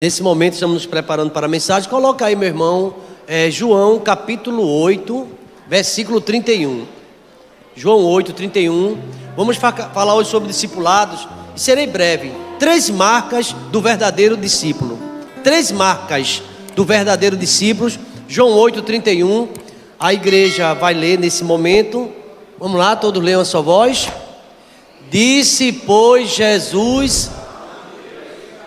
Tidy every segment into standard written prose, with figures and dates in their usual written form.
Nesse momento estamos nos preparando para a mensagem. Coloca aí, meu irmão, João capítulo 8, versículo 31. João 8, 31. Vamos falar hoje sobre discipulados e serei breve. 3 marcas do verdadeiro discípulo. 3 marcas do verdadeiro discípulo. João 8, 31. A igreja vai ler nesse momento. Vamos lá, todos leiam a sua voz. Disse, pois, Jesus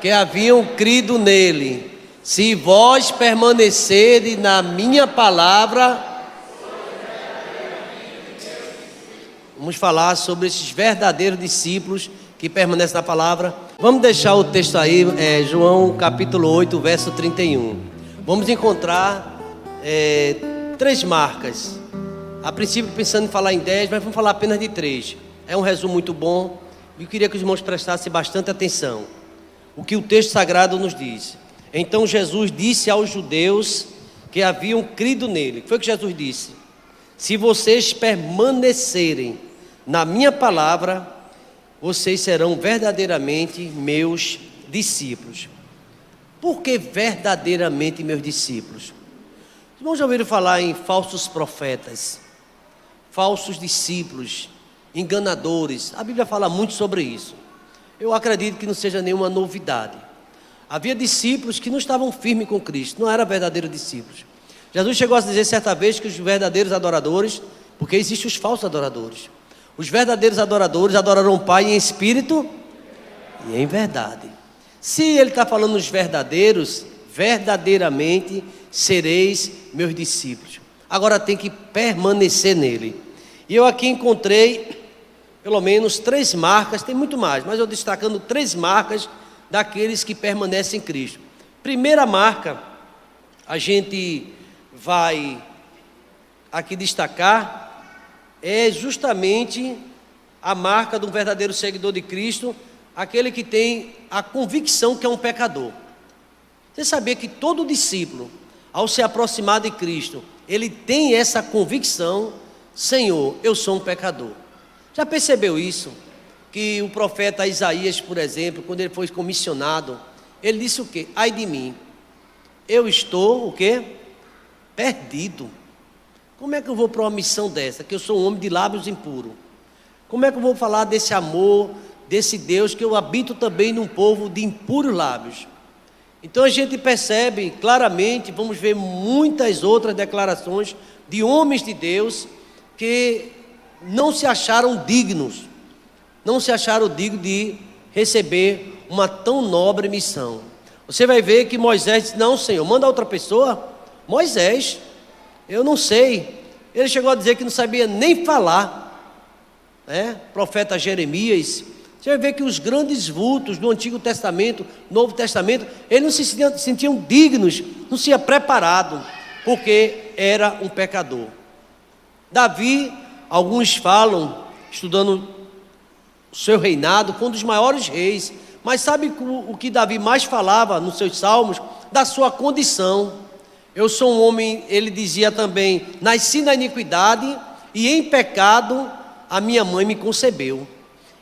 que haviam crido nele: se vós permanecerdes na minha palavra. Vamos falar sobre esses verdadeiros discípulos que permanecem na palavra. Vamos deixar o texto aí, João capítulo 8, verso 31. Vamos encontrar 3 marcas. A princípio pensando em falar em 10, mas vamos falar apenas de 3. É um resumo muito bom e eu queria que os irmãos prestassem bastante atenção. O que o texto sagrado nos diz. Então Jesus disse aos judeus que haviam crido nele. O que foi que Jesus disse? Se vocês permanecerem na minha palavra, vocês serão verdadeiramente meus discípulos. Por que verdadeiramente meus discípulos? Os irmãos já ouviram falar em falsos profetas, falsos discípulos, enganadores. A Bíblia fala muito sobre isso. Eu acredito que não seja nenhuma novidade. Havia discípulos que não estavam firmes com Cristo, não eram verdadeiros discípulos. Jesus chegou a dizer certa vez que os verdadeiros adoradores, porque existem os falsos adoradores, os verdadeiros adoradores adorarão o Pai em espírito e em verdade. Se ele está falando dos verdadeiros, verdadeiramente sereis meus discípulos. Agora tem que permanecer nele. E eu aqui encontrei pelo menos 3 marcas, tem muito mais, mas eu destacando 3 marcas daqueles que permanecem em Cristo. Primeira marca, a gente vai aqui destacar, é justamente a marca de um verdadeiro seguidor de Cristo, aquele que tem a convicção que é um pecador. Você sabia que todo discípulo, ao se aproximar de Cristo, ele tem essa convicção: Senhor, eu sou um pecador. Já percebeu isso? Que o profeta Isaías, por exemplo, quando ele foi comissionado, ele disse o quê? Ai de mim, eu estou o quê? Perdido. Como é que eu vou para uma missão dessa? Que eu sou um homem de lábios impuros. Como é que eu vou falar desse amor, desse Deus que eu habito também num povo de impuros lábios? Então a gente percebe claramente, vamos ver muitas outras declarações de homens de Deus que não se acharam dignos de receber uma tão nobre missão. Você vai ver que Moisés disse: não, Senhor, manda outra pessoa. Moisés, eu não sei. Ele chegou a dizer que não sabia nem falar, Profeta Jeremias. Você vai ver que os grandes vultos do Antigo Testamento, Novo Testamento, eles não se sentiam dignos, não se tinham preparado, porque era um pecador. Davi, alguns falam, estudando o seu reinado, foi um dos maiores reis. Mas sabe o que Davi mais falava nos seus salmos? Da sua condição. Eu sou um homem, ele dizia também, nasci na iniquidade e em pecado a minha mãe me concebeu.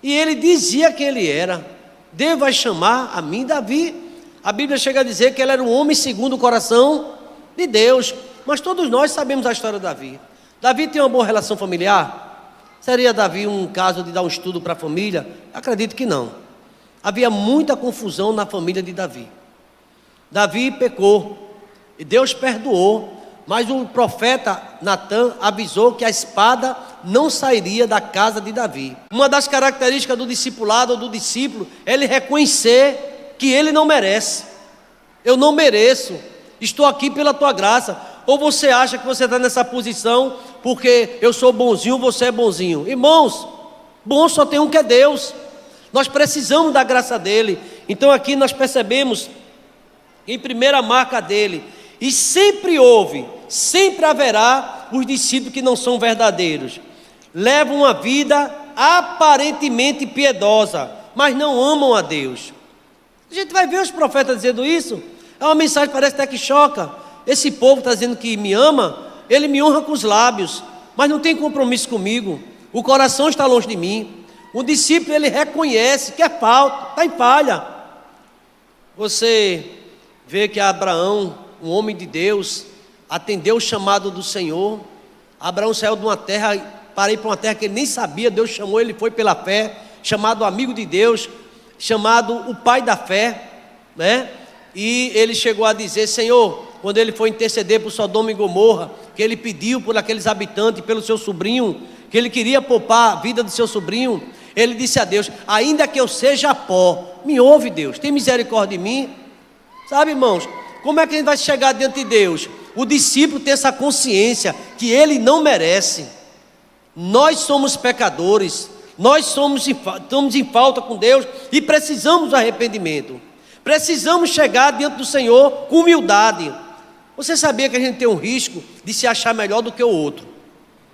E ele dizia quem ele era. Deus vai chamar a mim Davi. A Bíblia chega a dizer que ele era um homem segundo o coração de Deus. Mas todos nós sabemos a história de Davi. Davi tem uma boa relação familiar? Seria Davi um caso de dar um estudo para a família? Acredito que não. Havia muita confusão na família de Davi. Davi pecou e Deus perdoou, mas o profeta Natan avisou que a espada não sairia da casa de Davi. Uma das características do discipulado ou do discípulo é ele reconhecer que ele não merece. Eu não mereço, estou aqui pela tua graça. Ou você acha que você está nessa posição porque eu sou bonzinho, você é bonzinho? Irmãos, bom só tem um, que é Deus. Nós precisamos da graça dele. Então aqui nós percebemos, em primeira marca dele, e sempre houve, sempre haverá os discípulos que não são verdadeiros. Levam uma vida aparentemente piedosa, mas não amam a Deus. A gente vai ver os profetas dizendo isso. É uma mensagem que parece até que choca. Esse povo está dizendo que me ama, ele me honra com os lábios, mas não tem compromisso comigo, o coração está longe de mim. O discípulo, ele reconhece que é falta, está em falha. Você vê que Abraão, um homem de Deus, atendeu o chamado do Senhor. Abraão saiu de uma terra para ir para uma terra que ele nem sabia. Deus chamou ele, foi pela fé, chamado amigo de Deus, chamado o pai da fé, né? E ele chegou a dizer: Senhor, quando ele foi interceder por Sodoma e Gomorra, que ele pediu por aqueles habitantes, pelo seu sobrinho, que ele queria poupar a vida do seu sobrinho, ele disse a Deus: ainda que eu seja pó, me ouve, Deus, tem misericórdia de mim. Sabe, irmãos, como é que a gente vai chegar diante de Deus? O discípulo tem essa consciência que ele não merece. Nós somos pecadores, nós estamos em falta com Deus e precisamos do arrependimento. Precisamos chegar diante do Senhor com humildade. Você sabia que a gente tem um risco de se achar melhor do que o outro?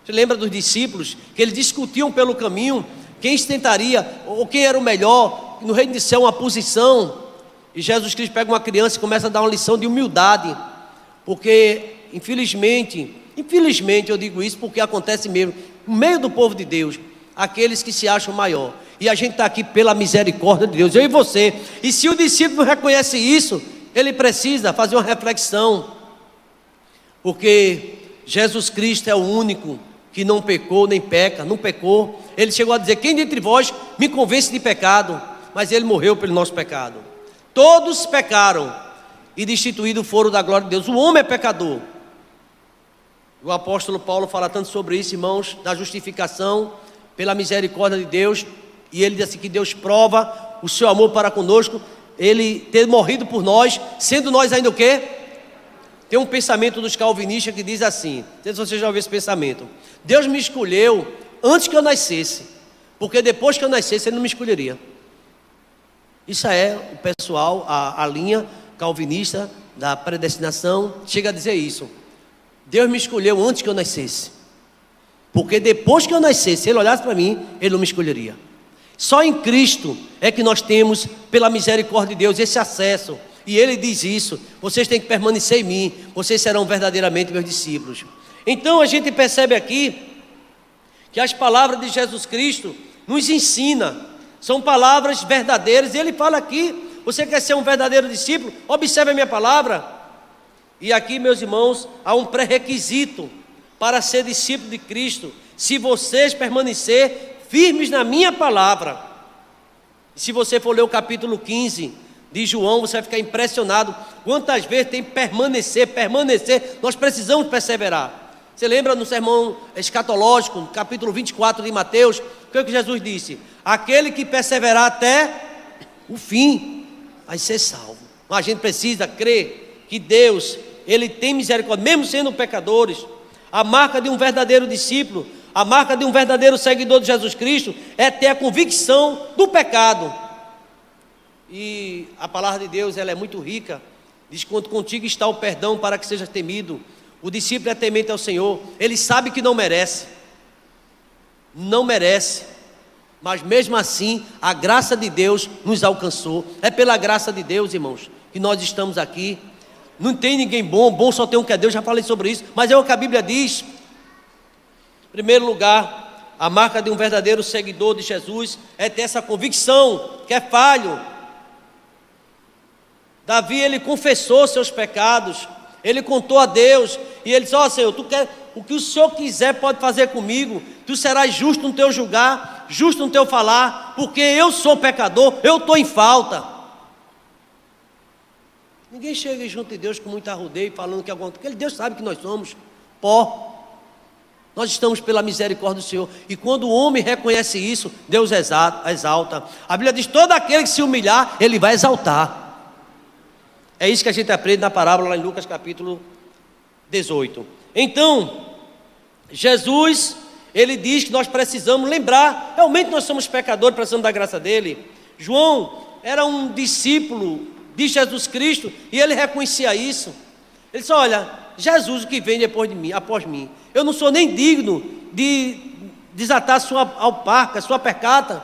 Você lembra dos discípulos que eles discutiam pelo caminho quem ostentaria ou quem era o melhor no reino de céu, uma posição? E Jesus Cristo pega uma criança e começa a dar uma lição de humildade, porque infelizmente eu digo isso porque acontece mesmo no meio do povo de Deus, aqueles que se acham maior. E a gente está aqui pela misericórdia de Deus, eu e você. E se o discípulo reconhece isso, ele precisa fazer uma reflexão, porque Jesus Cristo é o único que não pecou nem peca, não pecou. Ele chegou a dizer: quem dentre vós me convence de pecado? Mas ele morreu pelo nosso pecado. Todos pecaram e destituídos foram da glória de Deus. O homem é pecador. O apóstolo Paulo fala tanto sobre isso, irmãos, da justificação pela misericórdia de Deus. E ele diz assim, que Deus prova o seu amor para conosco, ele ter morrido por nós, sendo nós ainda o quê? Tem um pensamento dos calvinistas que diz assim, não sei se você já ouviu esse pensamento: Deus me escolheu antes que eu nascesse, porque depois que eu nascesse ele não me escolheria. Isso é o pessoal, a linha calvinista da predestinação, chega a dizer isso. Deus me escolheu antes que eu nascesse, porque depois que eu nascesse, se ele olhasse para mim, ele não me escolheria. Só em Cristo é que nós temos, pela misericórdia de Deus, esse acesso. E ele diz isso: vocês têm que permanecer em mim, vocês serão verdadeiramente meus discípulos. Então a gente percebe aqui que as palavras de Jesus Cristo nos ensina, são palavras verdadeiras. Ele fala aqui: você quer ser um verdadeiro discípulo? Observe a minha palavra. E aqui, meus irmãos, há um pré-requisito para ser discípulo de Cristo: se vocês permanecer firmes na minha palavra. Se você for ler o capítulo 15 de João, você vai ficar impressionado quantas vezes tem permanecer. Nós precisamos perseverar. Você lembra no sermão escatológico, no capítulo 24 de Mateus, o que é que Jesus disse? Aquele que perseverar até o fim vai ser salvo. Mas a gente precisa crer que Deus, ele tem misericórdia, mesmo sendo pecadores. A marca de um verdadeiro discípulo, a marca de um verdadeiro seguidor de Jesus Cristo é ter a convicção do pecado. E a palavra de Deus, ela é muito rica. Diz: quanto contigo está o perdão para que sejas temido. O discípulo é temente ao Senhor. Ele sabe que não merece, mas mesmo assim a graça de Deus nos alcançou. É pela graça de Deus, irmãos, que nós estamos aqui. Não tem ninguém bom só tem um que é Deus. Já falei sobre isso, mas é o que a Bíblia diz. Em primeiro lugar, a marca de um verdadeiro seguidor de Jesus é ter essa convicção que é falho. Davi, ele confessou seus pecados, ele contou a Deus, e ele disse: ó Senhor, o que o Senhor quiser pode fazer comigo, tu serás justo no teu julgar, justo no teu falar, porque eu sou pecador, eu estou em falta. Ninguém chega junto de Deus com muita arrudeio, falando que alguma coisa, porque Deus sabe que nós somos pó. Nós estamos pela misericórdia do Senhor. E quando o homem reconhece isso, Deus exalta. A Bíblia diz: todo aquele que se humilhar, ele vai exaltar. É isso que a gente aprende na parábola lá em Lucas capítulo 18. Então, Jesus, ele diz que nós precisamos lembrar, realmente nós somos pecadores, precisamos da graça dele. João era um discípulo de Jesus Cristo e ele reconhecia isso. Ele disse: olha, Jesus, o que vem após mim, eu não sou nem digno de desatar sua alparca, sua percata.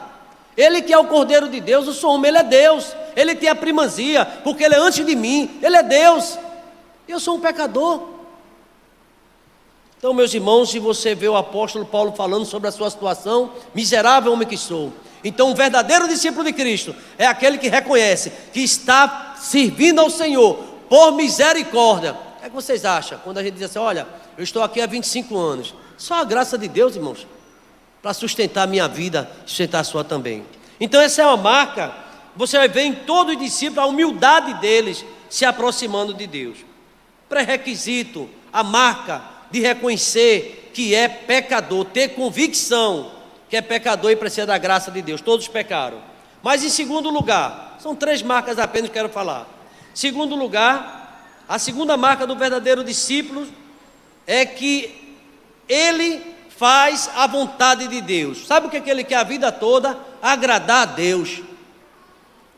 Ele que é o Cordeiro de Deus, eu sou homem, ele é Deus. Ele tem a primazia, porque ele é antes de mim, ele é Deus. Eu sou um pecador. Então, meus irmãos, se você vê o apóstolo Paulo falando sobre a sua situação, miserável homem que sou. Então, um verdadeiro discípulo de Cristo é aquele que reconhece que está servindo ao Senhor por misericórdia. O que é que vocês acham? Quando a gente diz assim, olha, eu estou aqui há 25 anos. Só a graça de Deus, irmãos, para sustentar a minha vida, sustentar a sua também. Então essa é uma marca, você vai ver em todos os discípulos a humildade deles se aproximando de Deus. Pré-requisito, a marca de reconhecer que é pecador, ter convicção que é pecador e precisa da graça de Deus. Todos pecaram. Mas em segundo lugar, são 3 marcas apenas que quero falar. Segundo lugar, a segunda marca do verdadeiro discípulo é que ele faz a vontade de Deus. Sabe o que ele quer a vida toda? Agradar a Deus.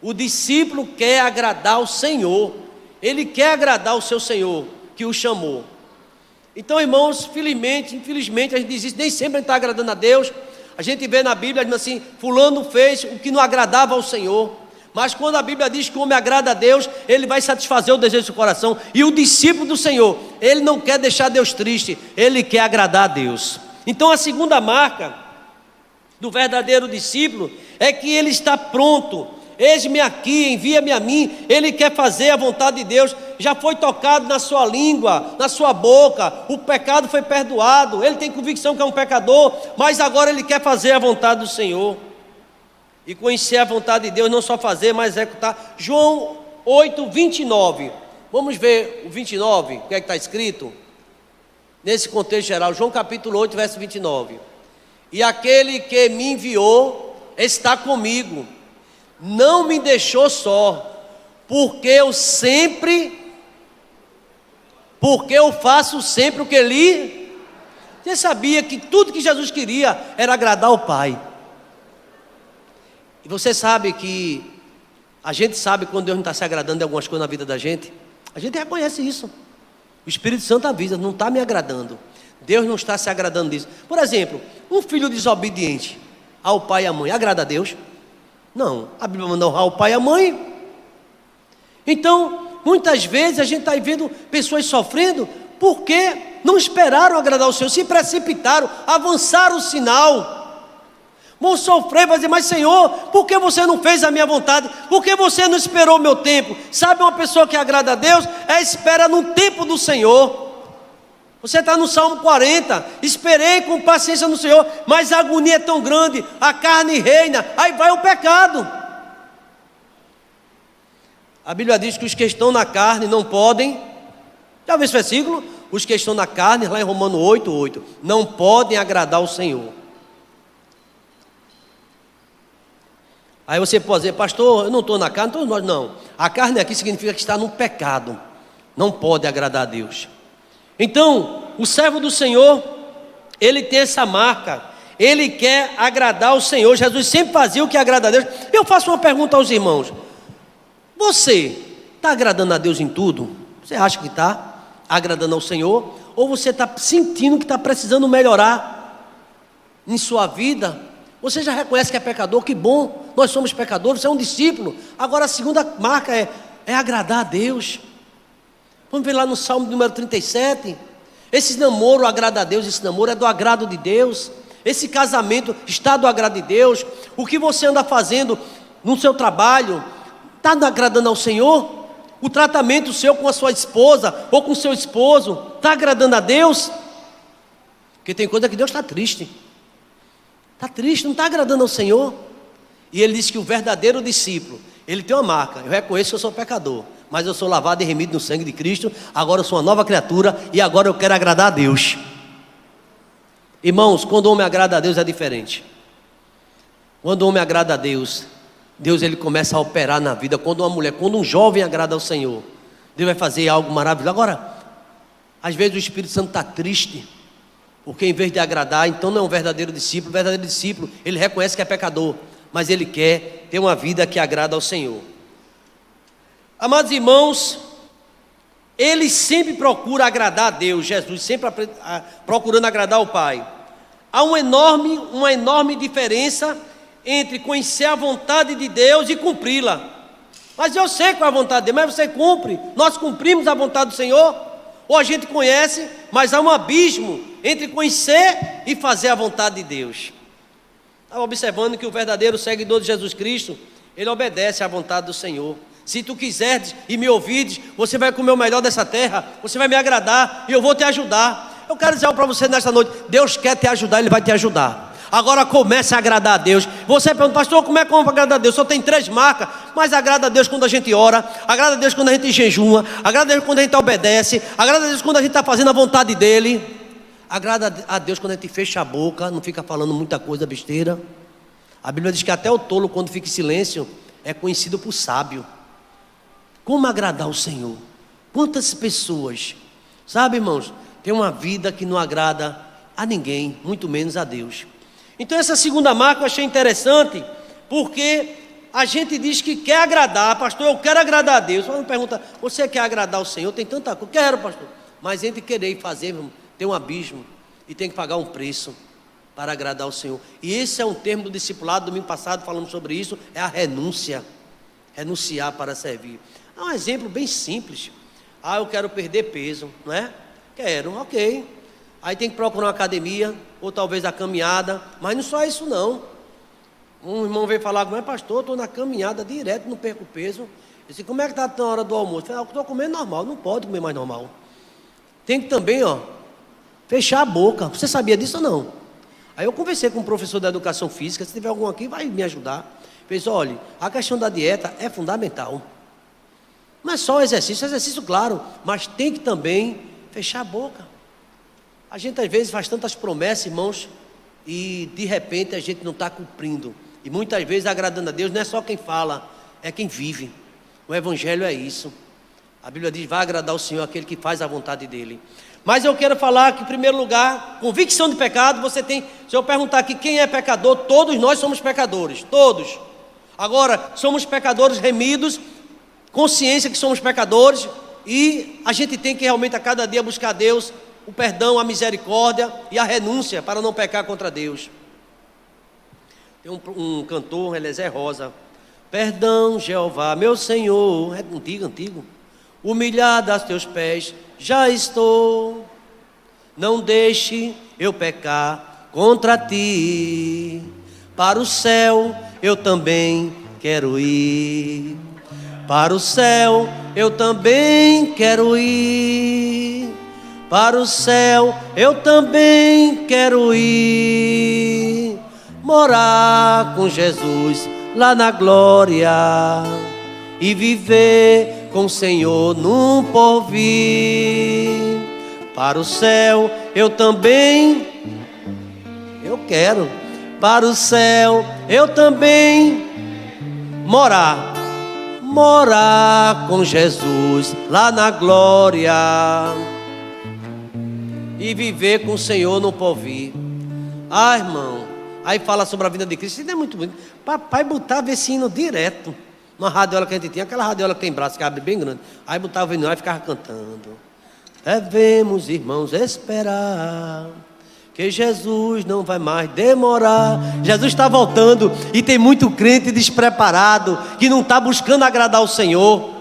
O discípulo quer agradar o Senhor. Ele quer agradar o seu Senhor que o chamou. Então, irmãos, infelizmente a gente diz isso, nem sempre a gente está agradando a Deus. A gente vê na Bíblia dizendo assim, fulano fez o que não agradava ao Senhor. Mas quando a Bíblia diz que o homem agrada a Deus, ele vai satisfazer o desejo do seu coração. E o discípulo do Senhor, ele não quer deixar Deus triste, ele quer agradar a Deus. Então a segunda marca do verdadeiro discípulo é que ele está pronto. Eis-me aqui, envia-me a mim. Ele quer fazer a vontade de Deus. Já foi tocado na sua língua, na sua boca, o pecado foi perdoado, ele tem convicção que é um pecador, mas agora ele quer fazer a vontade do Senhor. E conhecer a vontade de Deus, não só fazer, mas executar. João 8, 29. Vamos ver o 29, o que é que está escrito? Nesse contexto geral, João capítulo 8, verso 29. E aquele que me enviou está comigo, não me deixou só, porque eu faço sempre o que ele... Você sabia que tudo que Jesus queria era agradar ao Pai. E você sabe que a gente sabe quando Deus não está se agradando de algumas coisas na vida da gente. A gente reconhece isso. O Espírito Santo avisa, não está me agradando. Deus não está se agradando disso. Por exemplo, um filho desobediente ao pai e à mãe, agrada a Deus? Não, a Bíblia manda honrar o pai e a mãe. Então, muitas vezes a gente está vendo pessoas sofrendo porque não esperaram agradar o Senhor, se precipitaram, avançaram o sinal. Vão sofrer, vai dizer, mas Senhor, por que você não fez a minha vontade? Por que você não esperou o meu tempo? Sabe, uma pessoa que agrada a Deus, espera no tempo do Senhor. Você está no Salmo 40, esperei com paciência no Senhor, mas a agonia é tão grande, a carne reina, aí vai o pecado. A Bíblia diz que os que estão na carne não podem, já viu esse versículo? Os que estão na carne, lá em Romanos 8, 8, não podem agradar o Senhor. Aí você pode dizer, pastor, eu não estou na carne, todos nós não. A carne aqui significa que está no pecado, não pode agradar a Deus. Então, o servo do Senhor, ele tem essa marca, ele quer agradar ao Senhor. Jesus sempre fazia o que agrada a Deus. Eu faço uma pergunta aos irmãos: você está agradando a Deus em tudo? Você acha que está agradando ao Senhor? Ou você está sentindo que está precisando melhorar em sua vida? Você já reconhece que é pecador? Que bom, nós somos pecadores, você é um discípulo. Agora a segunda marca é agradar a Deus. Vamos ver lá no Salmo número 37. Esse namoro agrada a Deus, esse namoro é do agrado de Deus. Esse casamento está do agrado de Deus. O que você anda fazendo no seu trabalho está agradando ao Senhor? O tratamento seu com a sua esposa ou com o seu esposo está agradando a Deus? Porque tem coisa que Deus está triste. Está triste, não está agradando ao Senhor. E ele diz que o verdadeiro discípulo, ele tem uma marca: eu reconheço que eu sou pecador, mas eu sou lavado e remido no sangue de Cristo. Agora eu sou uma nova criatura e agora eu quero agradar a Deus. Irmãos, quando o homem agrada a Deus é diferente. Quando o homem agrada a Deus, Deus ele começa a operar na vida. Quando uma mulher, quando um jovem agrada ao Senhor, Deus vai fazer algo maravilhoso. Agora, às vezes o Espírito Santo está triste, porque em vez de agradar, então não é um verdadeiro discípulo. O verdadeiro discípulo, ele reconhece que é pecador, mas ele quer ter uma vida que agrada ao Senhor. Amados irmãos, ele sempre procura agradar a Deus. Jesus sempre procurando agradar ao Pai. Há uma enorme diferença entre conhecer a vontade de Deus e cumpri-la. Mas eu sei qual é a vontade de Deus, mas você cumpre? Nós cumprimos a vontade do Senhor? Ou a gente conhece, mas há um abismo entre conhecer e fazer a vontade de Deus. Estava observando que o verdadeiro seguidor de Jesus Cristo, ele obedece à vontade do Senhor. Se tu quiseres e me ouvires, você vai comer o melhor dessa terra, você vai me agradar e eu vou te ajudar. Eu quero dizer algo para você nesta noite: Deus quer te ajudar, Ele vai te ajudar. Agora comece a agradar a Deus. Você pergunta, pastor, como é que eu vou agradar a Deus? Só tem 3 marcas, mas agrada a Deus quando a gente ora, agrada a Deus quando a gente jejuma, agrada a Deus quando a gente obedece, agrada a Deus quando a gente está fazendo a vontade dEle, agrada a Deus quando a gente fecha a boca, não fica falando muita coisa besteira. A Bíblia diz que até o tolo, quando fica em silêncio, é conhecido por sábio. Como agradar o Senhor? Quantas pessoas, sabe, irmãos, tem uma vida que não agrada a ninguém, muito menos a Deus. Então essa segunda marca eu achei interessante, porque a gente diz que quer agradar, pastor, eu quero agradar a Deus. Você me pergunta, você quer agradar o Senhor? Tem tanta coisa, quero, pastor. Mas entre querer e fazer, tem um abismo, e tem que pagar um preço para agradar o Senhor. E esse é um termo do discipulado, domingo passado falamos sobre isso, é a renúncia, renunciar para servir. É um exemplo bem simples. Eu quero perder peso, não é? Quero, ok. Aí tem que procurar uma academia, ou talvez a caminhada, mas não só isso não. Um irmão veio falar comigo, pastor, estou na caminhada direto, não perco peso. Eu disse, como é que está na hora do almoço? Eu falei, estou comendo normal, não pode comer mais normal. Tem que também, fechar a boca. Você sabia disso ou não? Aí eu conversei com um professor da educação física, se tiver algum aqui, vai me ajudar. Fez, olha, a questão da dieta é fundamental. Não é só exercício claro, mas tem que também fechar a boca. A gente às vezes faz tantas promessas, irmãos, e de repente a gente não está cumprindo. E muitas vezes agradando a Deus não é só quem fala, é quem vive. O Evangelho é isso. A Bíblia diz, vai agradar o Senhor aquele que faz a vontade dEle. Mas eu quero falar que, em primeiro lugar, convicção de pecado, você tem. Se eu perguntar aqui quem é pecador, todos nós somos pecadores, todos. Agora, somos pecadores remidos, consciência que somos pecadores, e a gente tem que realmente a cada dia buscar a Deus, o perdão, a misericórdia e a renúncia para não pecar contra Deus. Tem um cantor, Eliezer Rosa. Perdão, Jeová, meu Senhor, é antigo. Humilhado aos teus pés já estou. Não deixe eu pecar contra ti. Para o céu eu também quero ir. Para o céu eu também quero ir. Para o céu eu também quero ir, morar com Jesus lá na glória e viver com o Senhor num porvir. Para o céu eu também quero. Para o céu eu também morar com Jesus lá na glória e viver com o Senhor no porvir. Irmão, aí fala sobre a vida de Cristo. Isso não é muito bonito. Papai botava esse hino direto na radiola que a gente tinha, aquela radiola que tem braço que abre bem grande. Aí botava o hino lá e ficava cantando. Devemos, irmãos, esperar, que Jesus não vai mais demorar. Jesus está voltando e tem muito crente despreparado que não está buscando agradar o Senhor.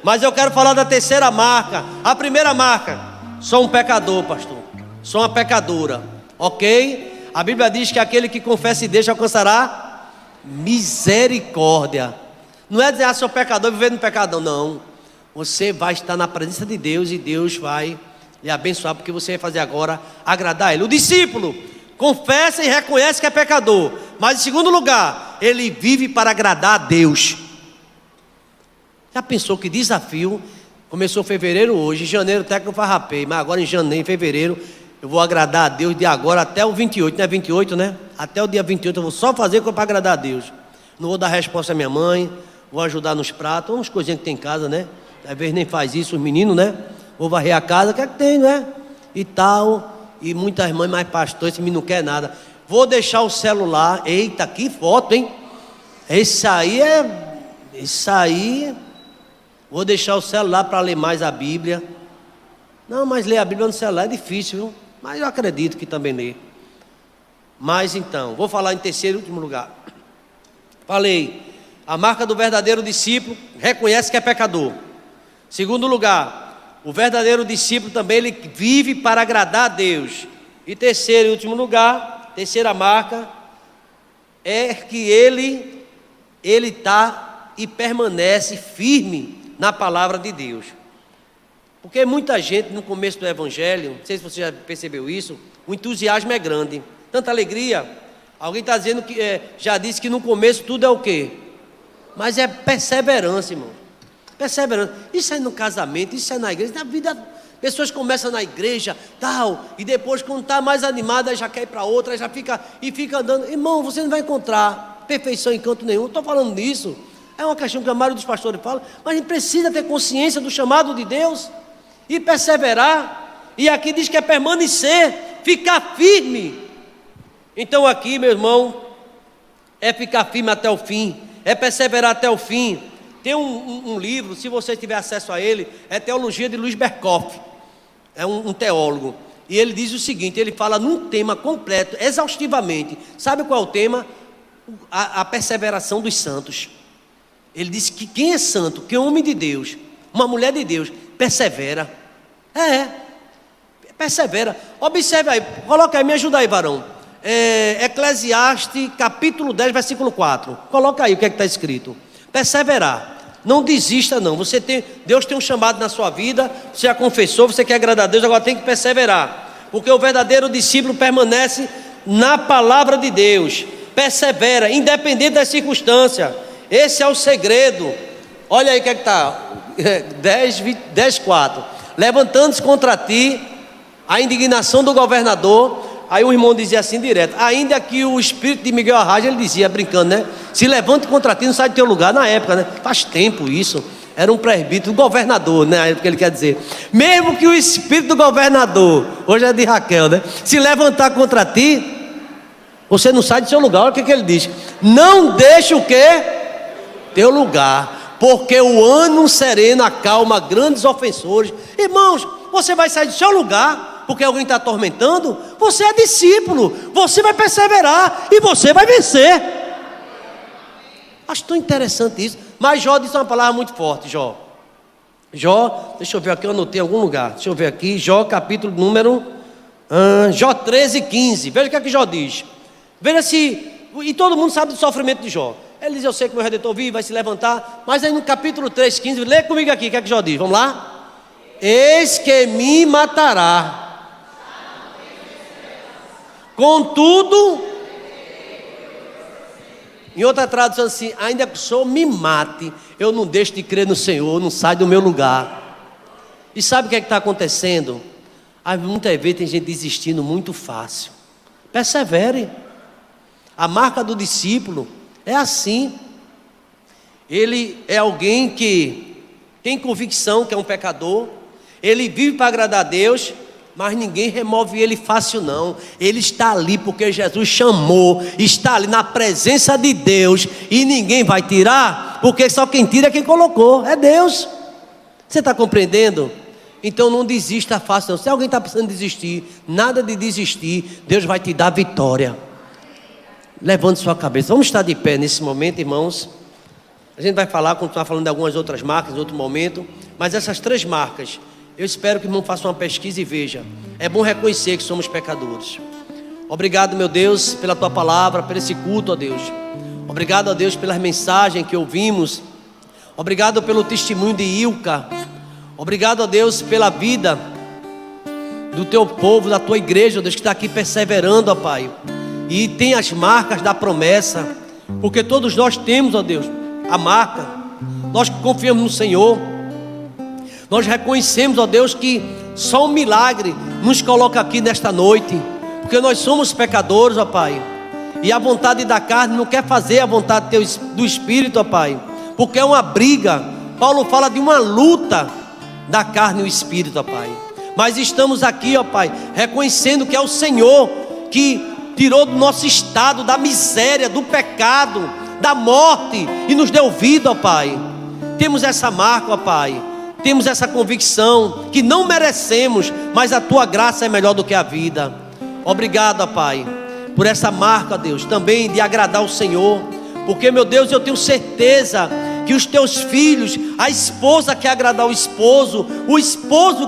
Mas eu quero falar da terceira marca. A primeira marca: sou um pecador, pastor. Sou uma pecadora, ok? A Bíblia diz que aquele que confessa e deixa alcançará misericórdia. Não é dizer, sou pecador e viver no pecado, não. Você vai estar na presença de Deus e Deus vai lhe abençoar, porque você vai fazer agora agradar a Ele. O discípulo confessa e reconhece que é pecador, mas em segundo lugar, ele vive para agradar a Deus. Já pensou que desafio? Começou fevereiro hoje, em janeiro até que eu farrapei, mas agora em janeiro, em fevereiro, eu vou agradar a Deus de agora até o 28, não é 28, né? Até o dia 28 eu vou só fazer coisa para agradar a Deus. Não vou dar resposta à minha mãe, vou ajudar nos pratos, umas coisinhas que tem em casa, né? Às vezes nem faz isso os meninos, né? Vou varrer a casa, o que é que tem, né? E tal, e muitas mães, mas pastor, esse menino não quer nada. Vou deixar o celular, eita, que foto, hein? Isso aí... Vou deixar o celular para ler mais a Bíblia. Não, mas ler a Bíblia no celular é difícil, viu? Mas eu acredito que também lê. Mas então, vou falar em terceiro e último lugar. Falei, a marca do verdadeiro discípulo reconhece que é pecador. Segundo lugar, o verdadeiro discípulo também ele vive para agradar a Deus. E terceiro e último lugar, terceira marca, é que ele está e permanece firme na palavra de Deus. Porque muita gente no começo do evangelho, não sei se você já percebeu isso, o entusiasmo é grande, tanta alegria. Alguém está dizendo que já disse que no começo tudo é o quê? Mas é perseverança, irmão. Perseverança. Isso é no casamento, isso é na igreja, na vida. Pessoas começam na igreja, tal, e depois quando está mais animada, já quer ir para outra, já fica andando. Irmão, você não vai encontrar perfeição em canto nenhum. Estou falando disso. É uma questão que a maioria dos pastores fala, mas a gente precisa ter consciência do chamado de Deus e perseverar. E aqui diz que é permanecer, ficar firme. Então aqui, meu irmão, é ficar firme até o fim, é perseverar até o fim. Tem um livro, se você tiver acesso a ele, é Teologia de Luiz Berkhoff, é um teólogo, e ele diz o seguinte, ele fala num tema completo, exaustivamente. Sabe qual é o tema? A perseveração dos santos. Ele diz que quem é santo, quem é homem de Deus, uma mulher de Deus, persevera. Persevera. Observe aí, coloca aí, me ajuda aí, varão. Eclesiastes capítulo 10, versículo 4. Coloca aí o que é que está escrito. Perseverar. Não desista não. Deus tem um chamado na sua vida. Você já confessou, você quer agradar a Deus, agora tem que perseverar. Porque o verdadeiro discípulo permanece na palavra de Deus. Persevera, independente das circunstâncias. Esse é o segredo. Olha aí o que é que está. 10, 4. Levantando-se contra ti a indignação do governador. Aí o irmão dizia assim direto, ainda que o espírito de Miguel Arraes, ele dizia, brincando, né? Se levante contra ti, não sai do teu lugar. Na época, né? Faz tempo isso. Era um presbítero, governador, né? É o que ele quer dizer. Mesmo que o espírito do governador, hoje é de Raquel, né? Se levantar contra ti, você não sai do seu lugar. Olha o que ele diz. Não deixe o quê? Teu lugar. Porque o ano sereno acalma grandes ofensores. Irmãos, você vai sair do seu lugar porque alguém está atormentando? Você é discípulo, você vai perseverar e você vai vencer. Acho tão interessante isso. Mas Jó disse uma palavra muito forte. Jó, deixa eu ver aqui, eu anotei em algum lugar. Deixa eu ver aqui, Jó capítulo número Jó 13, 15. Veja o que é que Jó diz. Veja se, e todo mundo sabe do sofrimento de Jó. Ele diz, eu sei que meu Redentor vive, vai se levantar. Mas aí no capítulo 3, 15, lê comigo aqui, o que é que Jó diz, vamos lá? Eis que me matará, contudo, em outra tradução assim, ainda que o Senhor me mate, eu não deixo de crer no Senhor, não saio do meu lugar. E sabe o que é que está acontecendo? Muitas vezes tem gente desistindo muito fácil. Persevere. A marca do discípulo é assim. Ele é alguém que tem convicção que é um pecador, ele vive para agradar a Deus, mas ninguém remove ele fácil não. Ele está ali porque Jesus chamou, está ali na presença de Deus, e ninguém vai tirar, porque só quem tira é quem colocou, é Deus. Você está compreendendo? Então não desista fácil não. Se alguém está precisando desistir, nada de desistir, Deus vai te dar vitória. Levante sua cabeça, vamos estar de pé nesse momento, irmãos. A gente vai continuar falando de algumas outras marcas em outro momento, mas essas 3 marcas, eu espero que o irmão faça uma pesquisa e veja. É bom reconhecer que somos pecadores. Obrigado, meu Deus, pela tua palavra, por esse culto, ó Deus. Obrigado, ó Deus, pelas mensagens que ouvimos. Obrigado pelo testemunho de Ilka. Obrigado, ó Deus, pela vida do teu povo, da tua igreja, ó Deus, que está aqui perseverando, ó Pai. E tem as marcas da promessa, porque todos nós temos, ó Deus, a marca. Nós que confiamos no Senhor, nós reconhecemos, ó Deus, que só um milagre nos coloca aqui nesta noite, porque nós somos pecadores, ó Pai, e a vontade da carne não quer fazer a vontade do Espírito, ó Pai, porque é uma briga. Paulo fala de uma luta da carne e o Espírito, ó Pai. Mas estamos aqui, ó Pai, reconhecendo que é o Senhor que tirou do nosso estado, da miséria, do pecado, da morte, e nos deu vida, ó Pai. Temos essa marca, ó Pai. Temos essa convicção que não merecemos, mas a tua graça é melhor do que a vida. Obrigado, ó Pai, por essa marca, ó Deus, também de agradar o Senhor, porque, meu Deus, eu tenho certeza que os teus filhos, a esposa quer agradar o esposo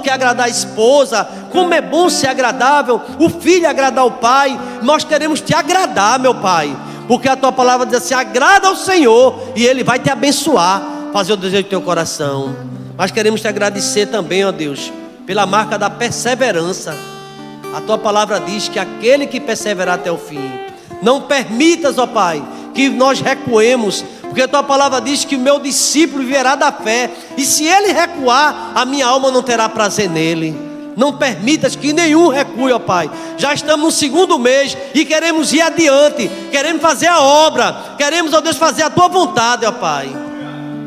quer agradar a esposa. Como é bom ser agradável, o filho agradar o pai. Nós queremos te agradar, meu Pai. porque a tua palavra diz assim: agrada ao Senhor e Ele vai te abençoar, fazer o desejo do teu coração. Mas queremos te agradecer também, ó Deus, pela marca da perseverança. A tua palavra diz que aquele que perseverar até o fim, não permitas, ó Pai, que nós recuemos, porque a tua palavra diz que o meu discípulo viverá da fé, e se ele recuar, a minha alma não terá prazer nele. Não permitas que nenhum recue, ó Pai. Já estamos no segundo mês e queremos ir adiante, queremos fazer a obra, queremos, ó Deus, fazer a tua vontade, ó Pai.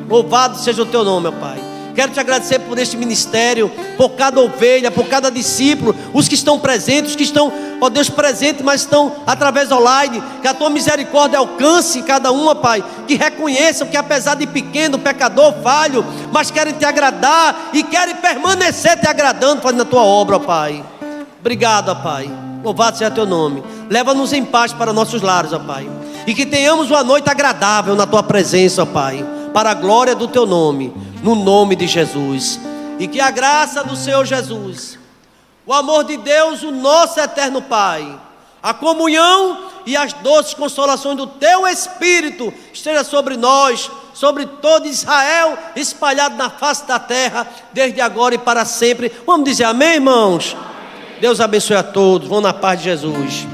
Louvado seja o teu nome, ó Pai. Quero te agradecer por este ministério, por cada ovelha, por cada discípulo, os que estão presentes, os que estão, ó Deus, presentes, mas estão através online. Que a tua misericórdia alcance cada uma, Pai. Que reconheçam que apesar de pequeno, pecador, falho, mas querem te agradar e querem permanecer te agradando, fazendo a tua obra, ó Pai. Obrigado, ó Pai. Louvado seja teu nome. Leva-nos em paz para nossos lares, ó Pai. E que tenhamos uma noite agradável na tua presença, ó Pai, para a glória do teu nome, no nome de Jesus. E que a graça do Senhor Jesus, o amor de Deus, o nosso eterno Pai, a comunhão e as doces consolações do teu Espírito esteja sobre nós, sobre todo Israel, espalhado na face da terra, desde agora e para sempre. Vamos dizer amém, irmãos? Deus abençoe a todos. Vão na paz de Jesus.